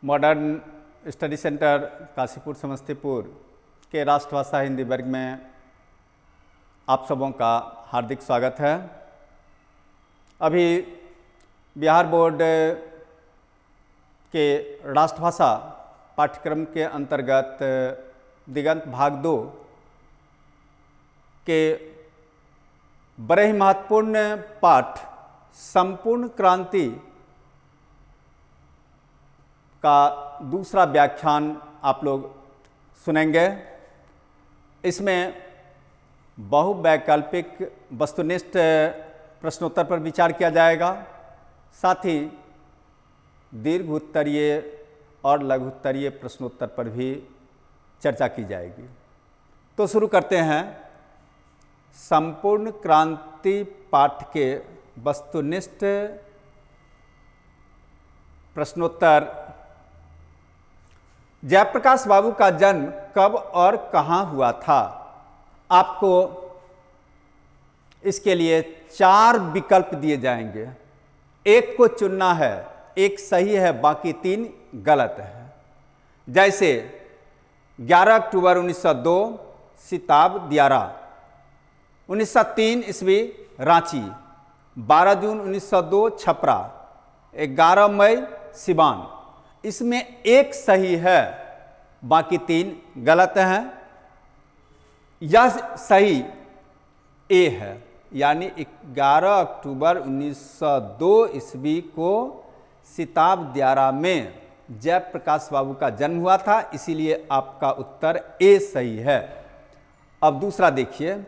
Modern study centre Kashipur Samastipur के राष्ट्रभाषा हिंदी वर्ग में आप सबों का हार्दिक स्वागत है। अभी बिहार बोर्ड के राष्ट्रभाषा पाठ्यक्रम के अंतर्गत दिगंत भाग 2 के बड़े ही महत्वपूर्ण पाठ संपूर्ण क्रांति का दूसरा व्याख्यान आप लोग सुनेंगे। इसमें बहुवैकल्पिक वस्तुनिष्ठ प्रश्नोत्तर पर विचार किया जाएगा, साथ ही दीर्घ उत्तरीय और लघु उत्तरीय प्रश्नोत्तर पर भी चर्चा की जाएगी। तो शुरू करते हैं। संपूर्ण क्रांति पाठ के वस्तुनिष्ठ प्रश्नोत्तर। जयप्रकाश बाबू का जन्म कब और कहाँ हुआ था? आपको इसके लिए 4 विकल्प दिए जाएंगे, एक को चुनना है, एक सही है, बाकी 3 गलत है। जैसे 11 अक्टूबर 1902 सिताब दियारा, 1903 ईस्वी रांची, 12 जून 1902 छपरा, 11 मई सिवान। इसमें एक सही है, बाकी 3 गलत हैं। यह सही ए है, यानी 11 अक्टूबर 1902 ईस्वी को सिताब दियारा में जयप्रकाश बाबू का जन्म हुआ था, इसीलिए आपका उत्तर ए सही है। अब दूसरा देखिए,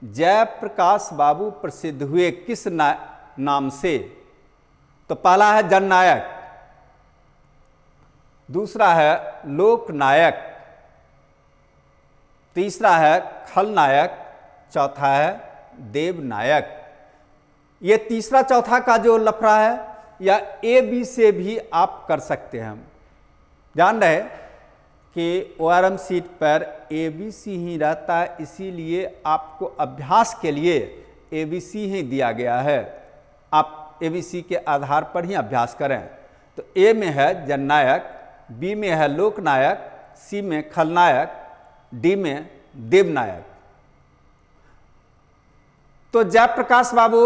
जयप्रकाश बाबू प्रसिद्ध हुए किस नाम से? तो पहला है जननायक, दूसरा है लोकनायक, तीसरा है खलनायक, चौथा है देवनायक। ये तीसरा चौथा का जो लफड़ा है या ए बी से भी आप कर सकते हैं। जान रहे कि ORM सीट पर ABC ही रहता है, इसीलिए आपको अभ्यास के लिए ABC ही दिया गया है। आप ABC के आधार पर ही अभ्यास करें। तो ए में है जननायक, बी में है लोकनायक, सी में खलनायक, डी में देवनायक। तो जयप्रकाश बाबू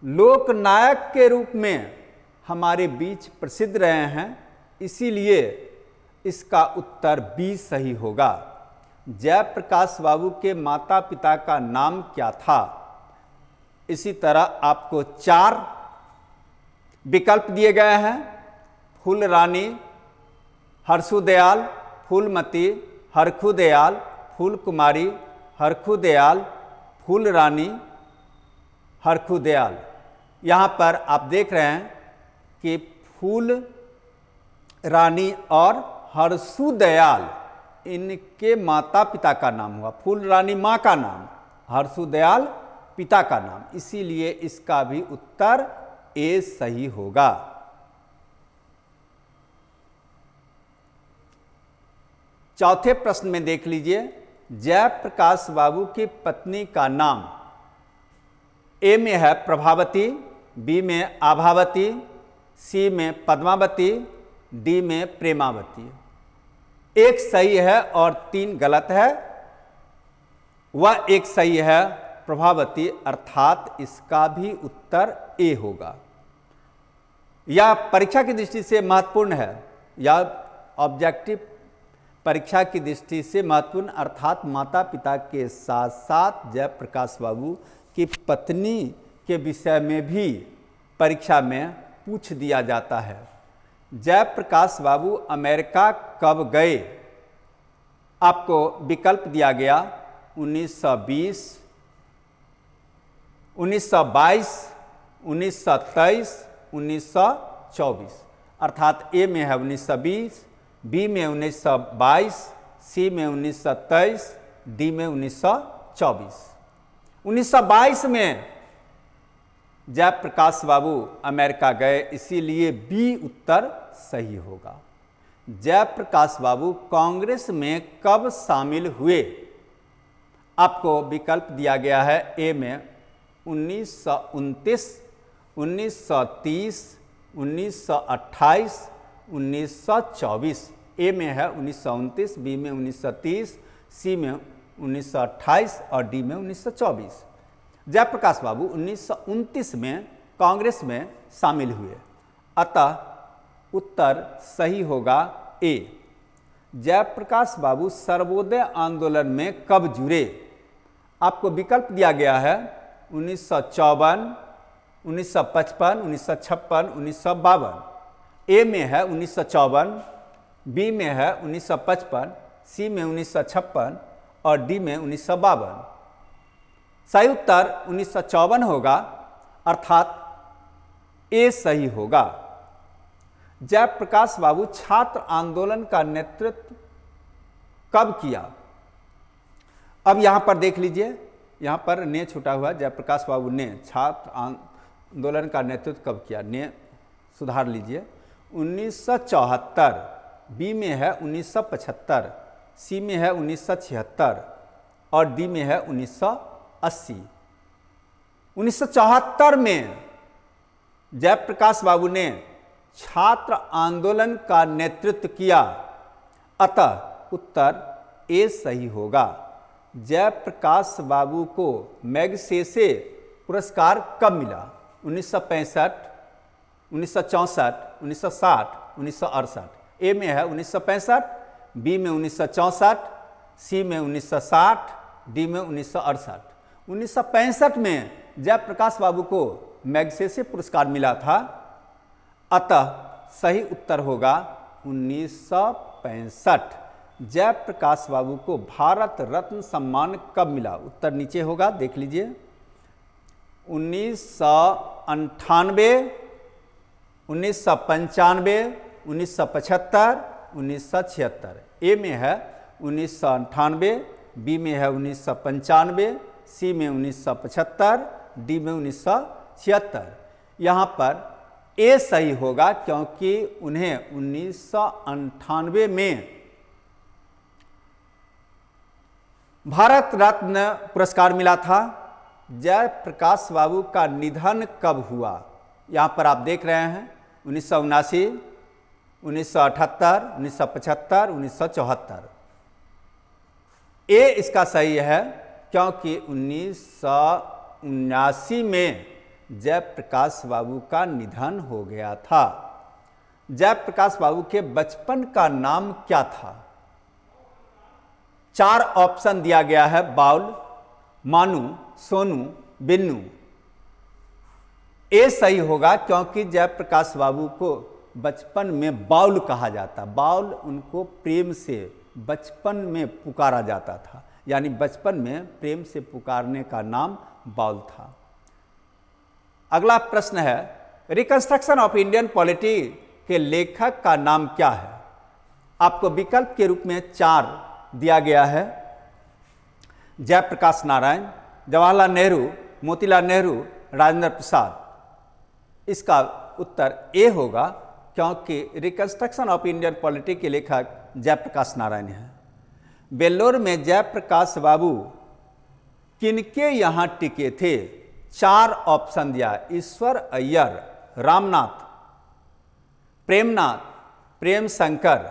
लोकनायक के रूप में हमारे बीच प्रसिद्ध रहे हैं, इसीलिए इसका उत्तर बी सही होगा। जयप्रकाश बाबू के माता पिता का नाम क्या था? इसी तरह आपको 4 विकल्प दिए गए हैं। फूलरानी, हर्षुदयाल, फूलमती, हरखुदयाल, फूलकुमारी, हरखुदयाल, फूलरानी, हरखुदयाल। यहाँ पर आप देख रहे हैं कि फूल रानी और हर्षुदयाल इनके माता पिता का नाम हुआ। फूल रानी माँ का नाम, हर्षुदयाल पिता का नाम, इसीलिए इसका भी उत्तर ए सही होगा। चौथे प्रश्न में देख लीजिए, जयप्रकाश बाबू की पत्नी का नाम। ए में है प्रभावती, बी में आभावती, सी में पद्मावती, डी में प्रेमावती। एक सही है और 3 गलत है। वह एक सही है प्रभावती, अर्थात इसका भी उत्तर ए होगा। यह परीक्षा की दृष्टि से महत्वपूर्ण है, यह ऑब्जेक्टिव परीक्षा की दृष्टि से महत्वपूर्ण, अर्थात माता पिता के साथ साथ जयप्रकाश बाबू की पत्नी के विषय में भी परीक्षा में पूछ दिया जाता है। जयप्रकाश बाबू अमेरिका कब गए? आपको विकल्प दिया गया 1920, 1922, 1923, 1924। अर्थात ए में है 1920, बी में 1922, सी में 1923, डी में 1924। 1922 में जयप्रकाश बाबू अमेरिका गए, इसीलिए बी उत्तर सही होगा। जयप्रकाश बाबू कांग्रेस में कब शामिल हुए? आपको विकल्प दिया गया है। ए में 1929, 1930, 1928, 1924, ए में है 1929, बी में 1930, सी में 1928 और डी में 1924। जयप्रकाश बाबू 1929 में कांग्रेस में शामिल हुए, अतः उत्तर सही होगा ए। जयप्रकाश बाबू सर्वोदय आंदोलन में कब जुड़े? आपको विकल्प दिया गया है 1954, 1955, 1956, 1952। ए में है 1954, बी में है 1955, सी में 1956 और डी में 1952। सही उत्तर 1954 होगा, अर्थात ए सही होगा। जयप्रकाश बाबू छात्र आंदोलन का नेतृत्व कब किया? अब यहां पर देख लीजिए, यहां पर ने छूटा हुआ, जयप्रकाश बाबू ने छात्र आंदोलन का नेतृत्व कब किया? ने सुधार लीजिए। 1974, बी में है 1975, सी में है 1976 और डी में है 1980। 1974 में जयप्रकाश बाबू ने छात्र आंदोलन का नेतृत्व किया, अतः उत्तर ए सही होगा। जयप्रकाश बाबू को मैगसेसे पुरस्कार कब मिला? 1965, 1964, 1960, 1968। ए में है 1965, बी में 1964, सी में 1960, डी में 1968। 1965 में जयप्रकाश बाबू को मैगसेसे पुरस्कार मिला था, अतः सही उत्तर होगा 1965। जयप्रकाश बाबू को भारत रत्न सम्मान कब मिला? उत्तर नीचे होगा, देख लीजिए। 1998, 1995, 1975, 1976। ए में है 1998, बी में है 1995, सी में 1975, डी में 1976। यहाँ पर ए सही होगा, क्योंकि उन्हें 1998 में भारत रत्न पुरस्कार मिला था। जयप्रकाश बाबू का निधन कब हुआ? यहाँ पर आप देख रहे हैं 1979, 1978, 1975, 1974। ए इसका सही है, क्योंकि 1979 में जयप्रकाश बाबू का निधन हो गया था। जयप्रकाश बाबू के बचपन का नाम क्या था? 4 ऑप्शन दिया गया है, बाउल, मानू, सोनू, बिन्नू। ए सही होगा, क्योंकि जयप्रकाश बाबू को बचपन में बाउल कहा जाता। बाउल उनको प्रेम से बचपन में पुकारा जाता था, यानी बचपन में प्रेम से पुकारने का नाम बाउल था। अगला प्रश्न है, रिकंस्ट्रक्शन ऑफ इंडियन पॉलिटी के लेखक का नाम क्या है? आपको विकल्प के रूप में 4 दिया गया है। जयप्रकाश नारायण, जवाहरलाल नेहरू, मोतीलाल नेहरू, राजेंद्र प्रसाद। इसका उत्तर ए होगा, क्योंकि रिकंस्ट्रक्शन ऑफ इंडियन पॉलिटी के लेखक जयप्रकाश नारायण हैं। वेल्लोर में जयप्रकाश बाबू किनके यहाँ टिके थे? 4 ऑप्शन दिया, ईश्वर अय्यर, रामनाथ, प्रेमनाथ, प्रेम शंकर,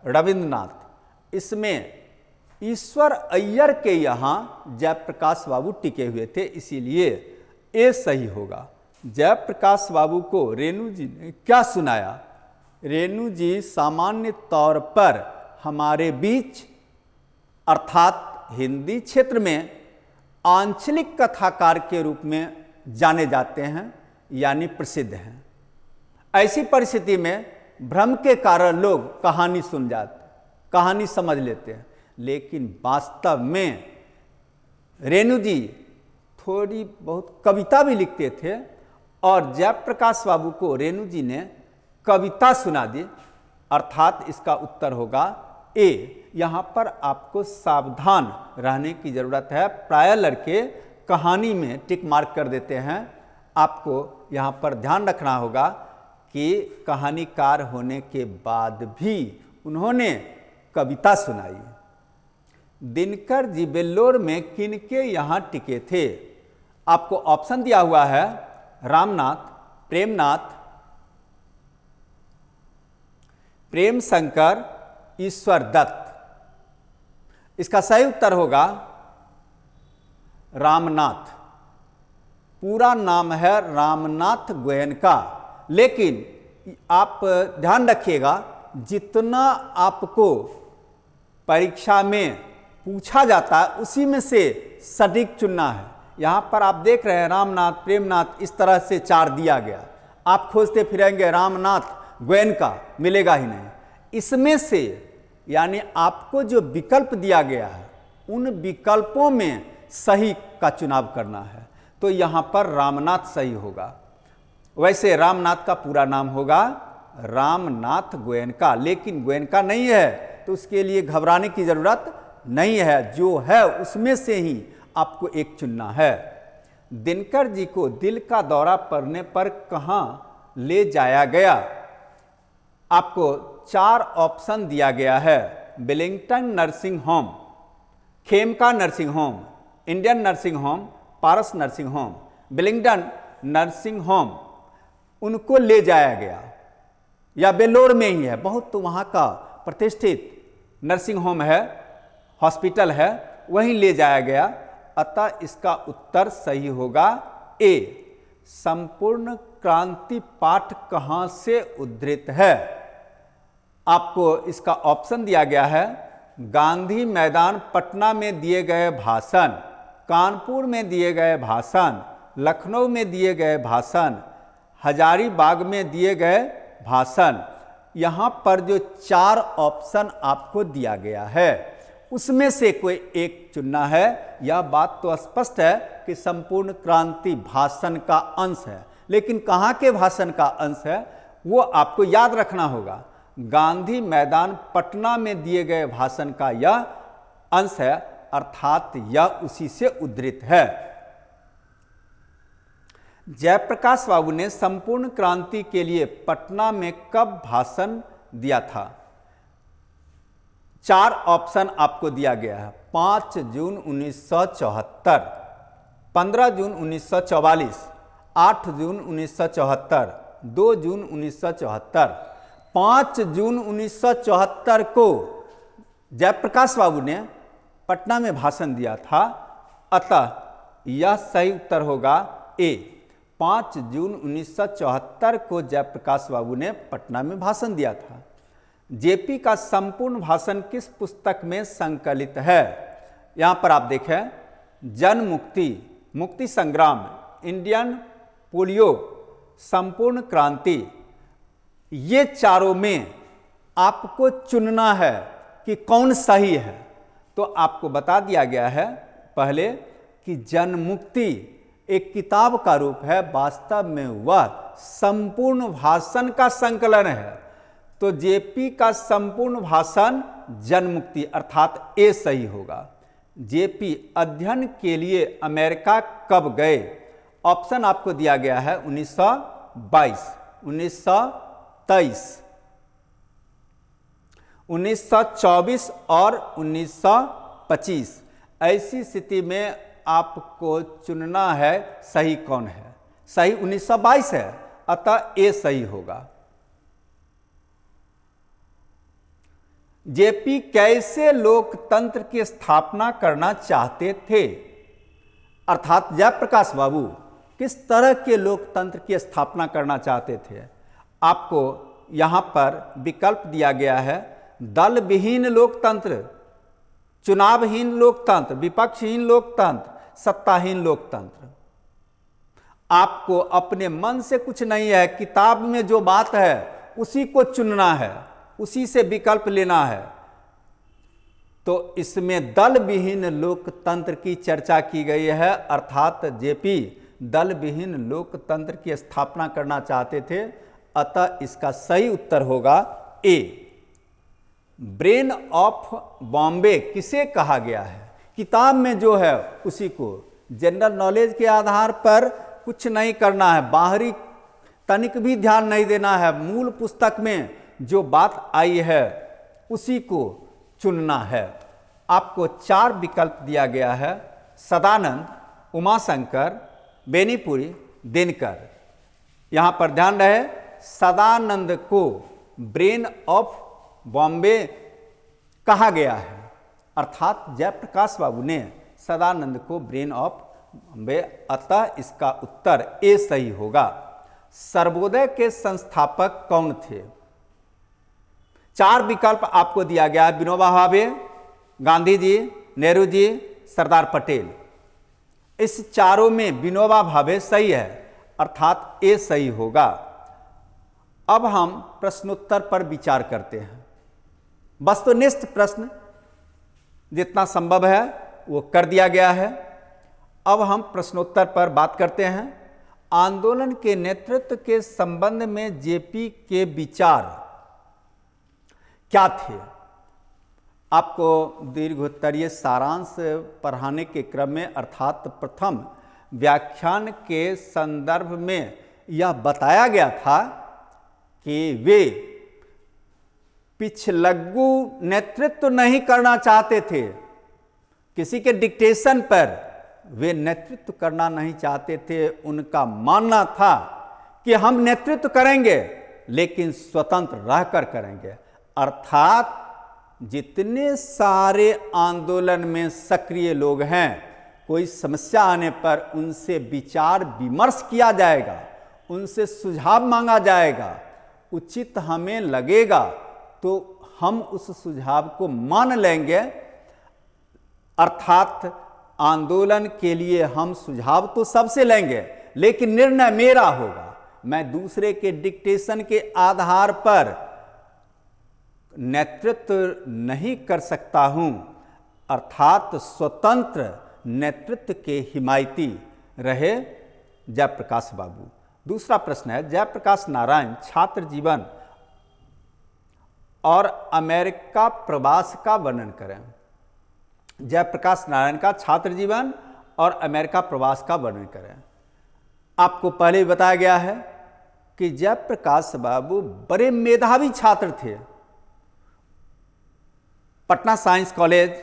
रविंद्रनाथ। इसमें ईश्वर अय्यर के यहाँ जयप्रकाश बाबू टिके हुए थे, इसीलिए ए सही होगा। जयप्रकाश बाबू को रेणु जी ने क्या सुनाया? रेणु जी सामान्य तौर पर हमारे बीच अर्थात हिंदी क्षेत्र में आंचलिक कथाकार के रूप में जाने जाते हैं, यानी प्रसिद्ध हैं। ऐसी परिस्थिति में भ्रम के कारण लोग कहानी सुन जाते, कहानी समझ लेते हैं, लेकिन वास्तव में रेणु जी थोड़ी बहुत कविता भी लिखते थे और जयप्रकाश बाबू को रेणु जी ने कविता सुना दी, अर्थात इसका उत्तर होगा ए। यहाँ पर आपको सावधान रहने की ज़रूरत है। प्रायः लड़के कहानी में टिक मार्क कर देते हैं। आपको यहाँ पर ध्यान रखना होगा कि कहानीकार होने के बाद भी उन्होंने कविता सुनाई। दिनकर जी वेल्लोर में किनके यहाँ टिके थे? आपको ऑप्शन दिया हुआ है, रामनाथ, प्रेमनाथ, प्रेम शंकर ईश्वर दत्त। इसका सही उत्तर होगा रामनाथ। पूरा नाम है रामनाथ गोयनका। लेकिन आप ध्यान रखिएगा, जितना आपको परीक्षा में पूछा जाता है उसी में से सटीक चुनना है। यहाँ पर आप देख रहे हैं रामनाथ, प्रेमनाथ, इस तरह से 4 दिया गया। आप खोजते फिरेंगे रामनाथ गोयनका, मिलेगा ही नहीं। इसमें से यानी आपको जो विकल्प दिया गया है उन विकल्पों में सही का चुनाव करना है, तो यहाँ पर रामनाथ सही होगा। वैसे रामनाथ का पूरा नाम होगा रामनाथ गोयनका, लेकिन गोयनका नहीं है तो उसके लिए घबराने की जरूरत नहीं है। जो है उसमें से ही आपको एक चुनना है। दिनकर जी को दिल का दौरा पड़ने पर कहाँ ले जाया गया? आपको 4 ऑप्शन दिया गया है। Wellington nursing home, Khemka nursing home, Indian nursing home, Paras nursing home. Wellington nursing home उनको ले जाया गया, या बेलोर में ही है, बहुत तो वहाँ का प्रतिष्ठित नर्सिंग होम है, हॉस्पिटल है, वहीं ले जाया गया। अतः इसका उत्तर सही होगा ए। संपूर्ण क्रांति पाठ कहाँ से उद्धृत है? आपको इसका ऑप्शन दिया गया है। गांधी मैदान पटना में दिए गए भाषण, कानपुर में दिए गए भाषण, लखनऊ में दिए गए भाषण, हजारीबाग में दिए गए भाषण। यहाँ पर जो 4 ऑप्शन आपको दिया गया है उसमें से कोई एक चुनना है। यह बात तो स्पष्ट है कि संपूर्ण क्रांति भाषण का अंश है, लेकिन कहाँ के भाषण का अंश है वो आपको याद रखना होगा। गांधी मैदान पटना में दिए गए भाषण का यह अंश है, अर्थात यह उसी से उद्धृत है। जयप्रकाश बाबू ने संपूर्ण क्रांति के लिए पटना में कब भाषण दिया था? 4 ऑप्शन आपको दिया गया है। 5 जून 1974, 15 जून 1944, 8 जून 1974, 2 जून 1974। 5 जून 1974 को जयप्रकाश बाबू ने पटना में भाषण दिया था, अतः यह सही उत्तर होगा ए। 5 जून 1974 को जयप्रकाश बाबू ने पटना में भाषण दिया था। जेपी का संपूर्ण भाषण किस पुस्तक में संकलित है? यहाँ पर आप देखें, जन मुक्ति, मुक्ति संग्राम, इंडियन पोलियो, संपूर्ण क्रांति, ये चारों में आपको चुनना है कि कौन सही है। तो आपको बता दिया गया है पहले कि जन मुक्ति एक किताब का रूप है, वास्तव में वह संपूर्ण भाषण का संकलन है। तो जेपी का संपूर्ण भाषण जन मुक्ति अर्थात ए सही होगा। जेपी अध्ययन के लिए अमेरिका कब गए? ऑप्शन आपको दिया गया है 1922, 1923, 1924 और 1925। ऐसी स्थिति में आपको चुनना है सही कौन है। सही 1922 है, अतः ए सही होगा। जेपी कैसे लोकतंत्र की स्थापना करना चाहते थे? अर्थात जयप्रकाश बाबू किस तरह के लोकतंत्र की स्थापना करना चाहते थे? आपको यहां पर विकल्प दिया गया है। दल विहीन लोकतंत्र, चुनावहीन लोकतंत्र, विपक्षहीन लोकतंत्र, सत्ताहीन लोकतंत्र। आपको अपने मन से कुछ नहीं है, किताब में जो बात है उसी को चुनना है, उसी से विकल्प लेना है। तो इसमें दल विहीन लोकतंत्र की चर्चा की गई है, अर्थात जेपी दल विहीन लोकतंत्र की स्थापना करना चाहते थे। अतः इसका सही उत्तर होगा ए। ब्रेन ऑफ बॉम्बे किसे कहा गया है? किताब में जो है उसी को। जनरल नॉलेज के आधार पर कुछ नहीं करना है, बाहरी तनिक भी ध्यान नहीं देना है। मूल पुस्तक में जो बात आई है उसी को चुनना है। आपको 4 विकल्प दिया गया है। सदानंद, उमाशंकर, बेनीपुरी, दिनकर। यहाँ पर ध्यान रहे, सदानंद को ब्रेन ऑफ बॉम्बे कहा गया है, अर्थात जयप्रकाश बाबू ने सदानंद को ब्रेन ऑफ बॉम्बे, अतः इसका उत्तर ए सही होगा। सर्वोदय के संस्थापक कौन थे? 4 विकल्प आपको दिया गया है, विनोबा भावे, गांधी जी, नेहरू जी, सरदार पटेल। इस चारों में विनोबा भावे सही है, अर्थात ए सही होगा। अब हम प्रश्नोत्तर पर विचार करते हैं। वस्तुनिष्ठ प्रश्न जितना संभव है वो कर दिया गया है। अब हम प्रश्नोत्तर पर बात करते हैं। आंदोलन के नेतृत्व के संबंध में जेपी के विचार क्या थे? आपको दीर्घोत्तरीय सारांश पढ़ाने के क्रम में अर्थात प्रथम व्याख्यान के संदर्भ में यह बताया गया था कि वे पिछलग्गू नेतृत्व नहीं करना चाहते थे, किसी के डिक्टेशन पर वे नेतृत्व करना नहीं चाहते थे। उनका मानना था कि हम नेतृत्व करेंगे लेकिन स्वतंत्र रहकर करेंगे, अर्थात जितने सारे आंदोलन में सक्रिय लोग हैं, कोई समस्या आने पर उनसे विचार विमर्श किया जाएगा, उनसे सुझाव मांगा जाएगा, उचित हमें लगेगा तो हम उस सुझाव को मान लेंगे, अर्थात आंदोलन के लिए हम सुझाव तो सबसे लेंगे लेकिन निर्णय मेरा होगा। मैं दूसरे के डिक्टेशन के आधार पर नेतृत्व नहीं कर सकता हूं, अर्थात स्वतंत्र नेतृत्व के हिमायती रहे जयप्रकाश बाबू। दूसरा प्रश्न है, जयप्रकाश नारायण छात्र जीवन और अमेरिका प्रवास का वर्णन करें। जयप्रकाश नारायण का छात्र जीवन और अमेरिका प्रवास का वर्णन करें। आपको पहले ही बताया गया है कि जयप्रकाश बाबू बड़े मेधावी छात्र थे। पटना साइंस कॉलेज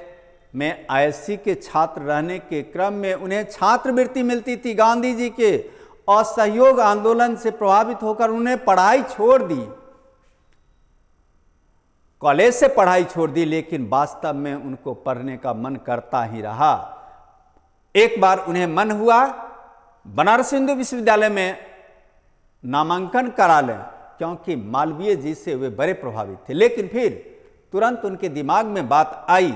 में आईएससी के छात्र रहने के क्रम में उन्हें छात्रवृत्ति मिलती थी। गांधी जी के असहयोग आंदोलन से प्रभावित होकर उन्हें पढ़ाई छोड़ दी, कॉलेज से पढ़ाई छोड़ दी, लेकिन वास्तव में उनको पढ़ने का मन करता ही रहा। एक बार उन्हें मन हुआ बनारस हिंदू विश्वविद्यालय में नामांकन करा लें, क्योंकि मालवीय जी से वे बड़े प्रभावित थे, लेकिन फिर तुरंत उनके दिमाग में बात आई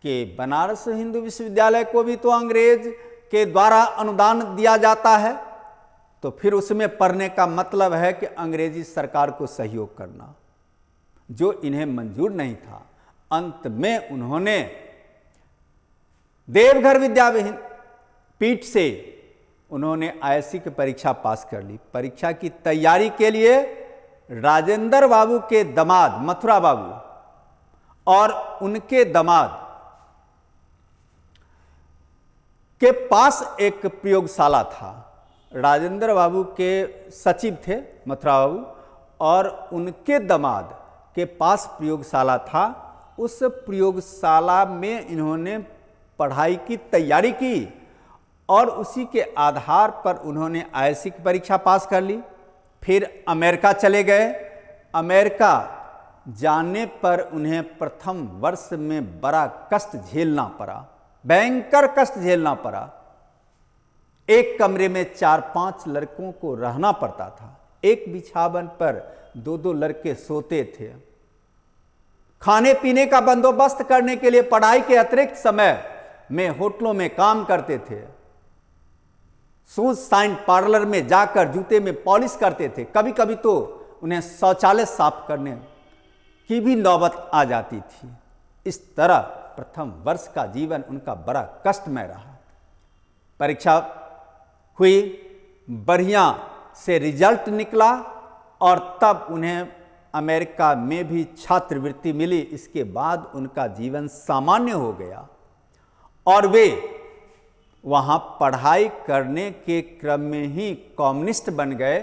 कि बनारस हिंदू विश्वविद्यालय को भी तो अंग्रेज के द्वारा अनुदान दिया जाता है, तो फिर उसमें पढ़ने का मतलब है कि अंग्रेजी सरकार को सहयोग करना, जो इन्हें मंजूर नहीं था। अंत में उन्होंने देवघर विद्यापीठ से उन्होंने आईएससी की परीक्षा पास कर ली। परीक्षा की तैयारी के लिए राजेंद्र बाबू के दामाद मथुरा बाबू और उनके दामाद के पास एक प्रयोगशाला था। राजेंद्र बाबू के सचिव थे मथुरा बाबू, और उनके दामाद के पास प्रयोगशाला था। उस प्रयोगशाला में इन्होंने पढ़ाई की तैयारी की और उसी के आधार पर उन्होंने आईएससी की परीक्षा पास कर ली। फिर अमेरिका चले गए। अमेरिका जाने पर उन्हें प्रथम वर्ष में बड़ा कष्ट झेलना पड़ा, भयंकर कष्ट झेलना पड़ा। एक कमरे में 4-5 लड़कों को रहना पड़ता था। एक बिछावन पर 2-2 लड़के सोते थे। खाने पीने का बंदोबस्त करने के लिए पढ़ाई के अतिरिक्त समय में होटलों में काम करते थे। शूज शाइन पार्लर में जाकर जूते में पॉलिश करते थे। कभी कभी तो उन्हें शौचालय साफ करने की भी नौबत आ जाती थी। इस तरह प्रथम वर्ष का जीवन उनका बड़ा कष्टमय रहा। परीक्षा हुई, बढ़िया से रिजल्ट निकला और तब उन्हें अमेरिका में भी छात्रवृत्ति मिली। इसके बाद उनका जीवन सामान्य हो गया और वे वहाँ पढ़ाई करने के क्रम में ही कम्युनिस्ट बन गए।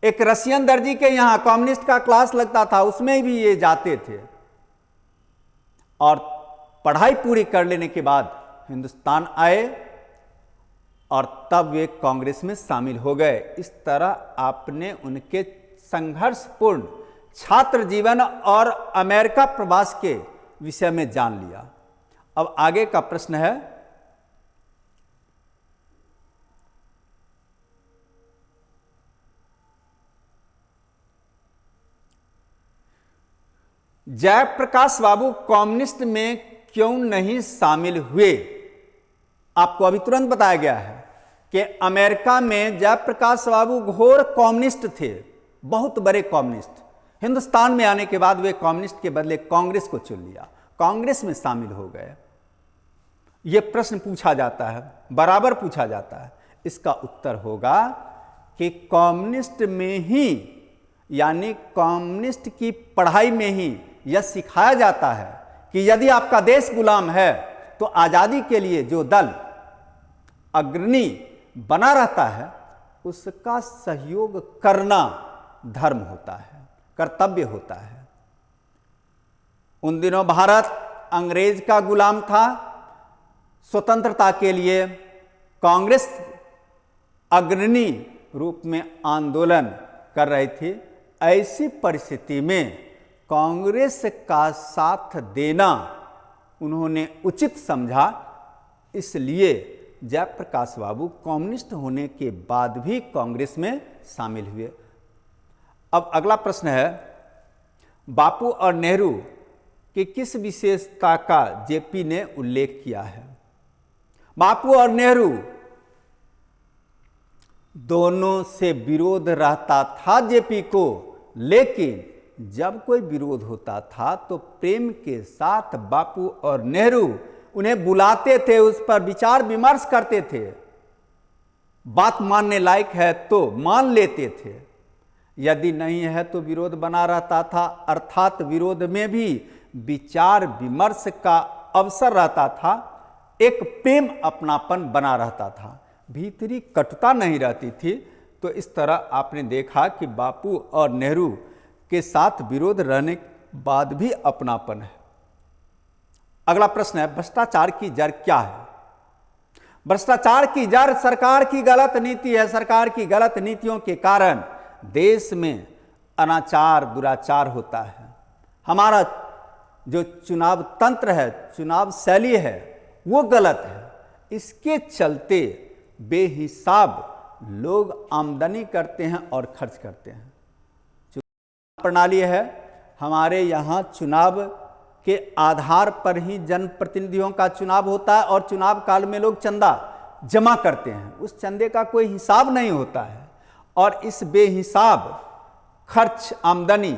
एक रशियन दर्जी के यहाँ कम्युनिस्ट का क्लास लगता था, उसमें भी ये जाते थे और पढ़ाई पूरी कर लेने के बाद हिंदुस्तान आए और तब वे कांग्रेस में शामिल हो गए। इस तरह आपने उनके संघर्षपूर्ण छात्र जीवन और अमेरिका प्रवास के विषय में जान लिया। अब आगे का प्रश्न है, जयप्रकाश बाबू कम्युनिस्ट में क्यों नहीं शामिल हुए? आपको अभी तुरंत बताया गया है कि अमेरिका में जयप्रकाश बाबू घोर कम्युनिस्ट थे, बहुत बड़े कम्युनिस्ट। हिंदुस्तान में आने के बाद वे कम्युनिस्ट के बदले कांग्रेस को चुन लिया, कांग्रेस में शामिल हो गए। यह प्रश्न पूछा जाता है, बराबर पूछा जाता है। इसका उत्तर होगा कि कम्युनिस्ट में ही, यानी कम्युनिस्ट की पढ़ाई में ही यह सिखाया जाता है कि यदि आपका देश गुलाम है तो आजादी के लिए जो दल अग्रणी बना रहता है उसका सहयोग करना धर्म होता है, कर्तव्य होता है। उन दिनों भारत अंग्रेज का गुलाम था, स्वतंत्रता के लिए कांग्रेस अग्रणी रूप में आंदोलन कर रही थी। ऐसी परिस्थिति में कांग्रेस का साथ देना उन्होंने उचित समझा, इसलिए जयप्रकाश बाबू कम्युनिस्ट होने के बाद भी कांग्रेस में शामिल हुए। अब अगला प्रश्न है, बापू और नेहरू की किस विशेषता का जेपी ने उल्लेख किया है? बापू और नेहरू दोनों से विरोध रहता था जेपी को, लेकिन जब कोई विरोध होता था तो प्रेम के साथ बापू और नेहरू उन्हें बुलाते थे, उस पर विचार विमर्श करते थे। बात मानने लायक है तो मान लेते थे, यदि नहीं है तो विरोध बना रहता था, अर्थात विरोध में भी विचार विमर्श का अवसर रहता था। एक प्रेम अपनापन बना रहता था, भीतरी कटुता नहीं रहती थी। तो इस तरह आपने देखा कि बापू और नेहरू के साथ विरोध रहने के बाद भी अपनापन है। अगला प्रश्न है, भ्रष्टाचार की जड़ क्या है? भ्रष्टाचार की जड़ सरकार की गलत नीति है। सरकार की गलत नीतियों के कारण देश में अनाचार दुराचार होता है। हमारा जो चुनाव तंत्र है, चुनाव शैली है, वो गलत है। इसके चलते बेहिसाब लोग आमदनी करते हैं और खर्च करते हैं। चुनाव प्रणाली है, हमारे यहाँ चुनाव के आधार पर ही जनप्रतिनिधियों का चुनाव होता है और चुनाव काल में लोग चंदा जमा करते हैं, उस चंदे का कोई हिसाब नहीं होता है और इस बेहिसाब खर्च आमदनी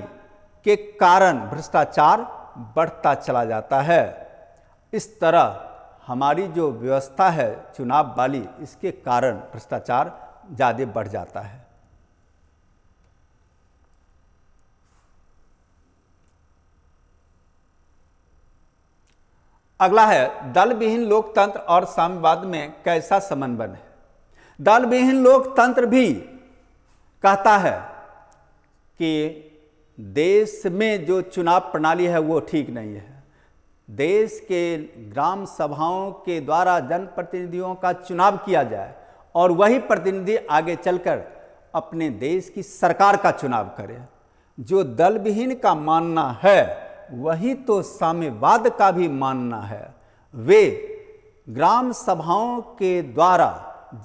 के कारण भ्रष्टाचार बढ़ता चला जाता है। इस तरह हमारी जो व्यवस्था है चुनाव वाली, इसके कारण भ्रष्टाचार ज़्यादा बढ़ जाता है। अगला है, दल विहीन लोकतंत्र और साम्यवाद में कैसा समन्वय है? दल विहीन लोकतंत्र भी कहता है कि देश में जो चुनाव प्रणाली है वो ठीक नहीं है। देश के ग्राम सभाओं के द्वारा जनप्रतिनिधियों का चुनाव किया जाए और वही प्रतिनिधि आगे चलकर अपने देश की सरकार का चुनाव करे। जो दल विहीन का मानना है वही तो साम्यवाद का भी मानना है। वे ग्राम सभाओं के द्वारा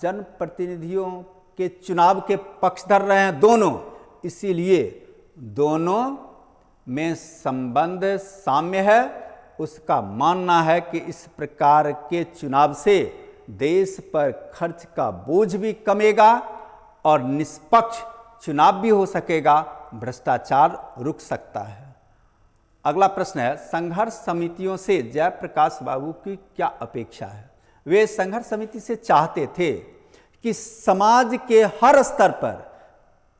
जनप्रतिनिधियों के चुनाव के पक्षधर रहे हैं दोनों, इसीलिए दोनों में संबंध साम्य है। उसका मानना है कि इस प्रकार के चुनाव से देश पर खर्च का बोझ भी कमेगा और निष्पक्ष चुनाव भी हो सकेगा, भ्रष्टाचार रुक सकता है। अगला प्रश्न है, संघर्ष समितियों से जयप्रकाश बाबू की क्या अपेक्षा है? वे संघर्ष समिति से चाहते थे कि समाज के हर स्तर पर,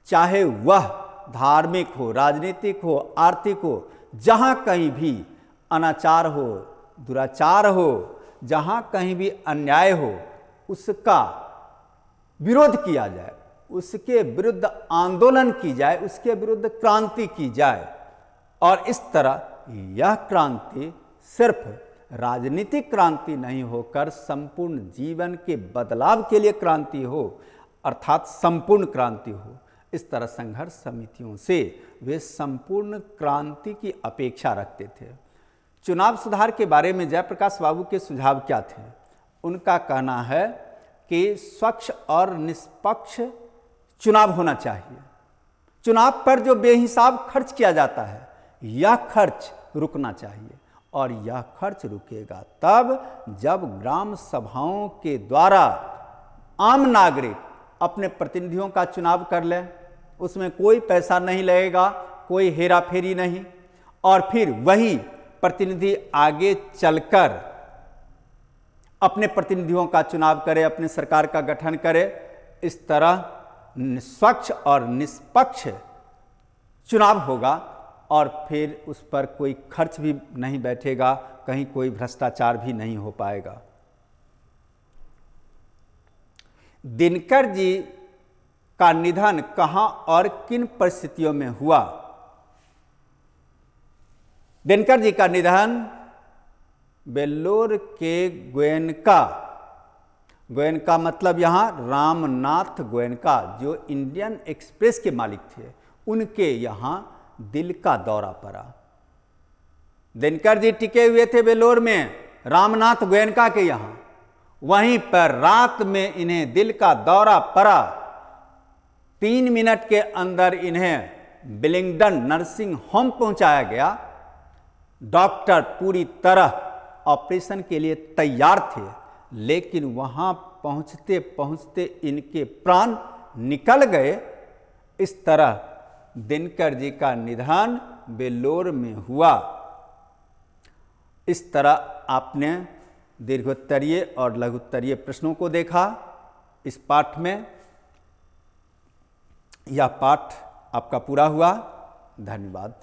चाहे वह धार्मिक हो, राजनीतिक हो, आर्थिक हो, जहां कहीं भी अनाचार हो, दुराचार हो, जहां कहीं भी अन्याय हो, उसका विरोध किया जाए, उसके विरुद्ध आंदोलन की जाए, उसके विरुद्ध क्रांति की जाए। और इस तरह यह क्रांति सिर्फ राजनीतिक क्रांति नहीं होकर संपूर्ण जीवन के बदलाव के लिए क्रांति हो, अर्थात संपूर्ण क्रांति हो। इस तरह संघर्ष समितियों से वे संपूर्ण क्रांति की अपेक्षा रखते थे। चुनाव सुधार के बारे में जयप्रकाश बाबू के सुझाव क्या थे? उनका कहना है कि स्वच्छ और निष्पक्ष चुनाव होना चाहिए। चुनाव पर जो बेहिसाब खर्च किया जाता है, यह खर्च रुकना चाहिए, और यह खर्च रुकेगा तब जब ग्राम सभाओं के द्वारा आम नागरिक अपने प्रतिनिधियों का चुनाव कर ले। उसमें कोई पैसा नहीं लगेगा, कोई हेरा फेरी नहीं, और फिर वही प्रतिनिधि आगे चलकर अपने प्रतिनिधियों का चुनाव करे, अपने सरकार का गठन करे। इस तरह स्वच्छ और निष्पक्ष चुनाव होगा, और फिर उस पर कोई खर्च भी नहीं बैठेगा, कहीं कोई भ्रष्टाचार भी नहीं हो पाएगा। दिनकर जी का निधन कहां और किन परिस्थितियों में हुआ? दिनकर जी का निधन बेल्लोर के गोयनका, गोयनका मतलब यहां रामनाथ गोयनका, जो इंडियन एक्सप्रेस के मालिक थे, उनके यहां दिल का दौरा पड़ा। दिनकर जी टिके हुए थे बेल्लोर में रामनाथ गोयनका के यहां, वहीं पर रात में इन्हें दिल का दौरा पड़ा। 3 मिनट के अंदर इन्हें विलिंगडन नर्सिंग होम पहुंचाया गया। डॉक्टर पूरी तरह ऑपरेशन के लिए तैयार थे, लेकिन वहां पहुंचते पहुंचते इनके प्राण निकल गए। इस तरह दिनकर जी का निधन बेल्लोर में हुआ। इस तरह आपने दीर्घोत्तरीय और लघुत्तरीय प्रश्नों को देखा इस पाठ में। यह पाठ आपका पूरा हुआ। धन्यवाद।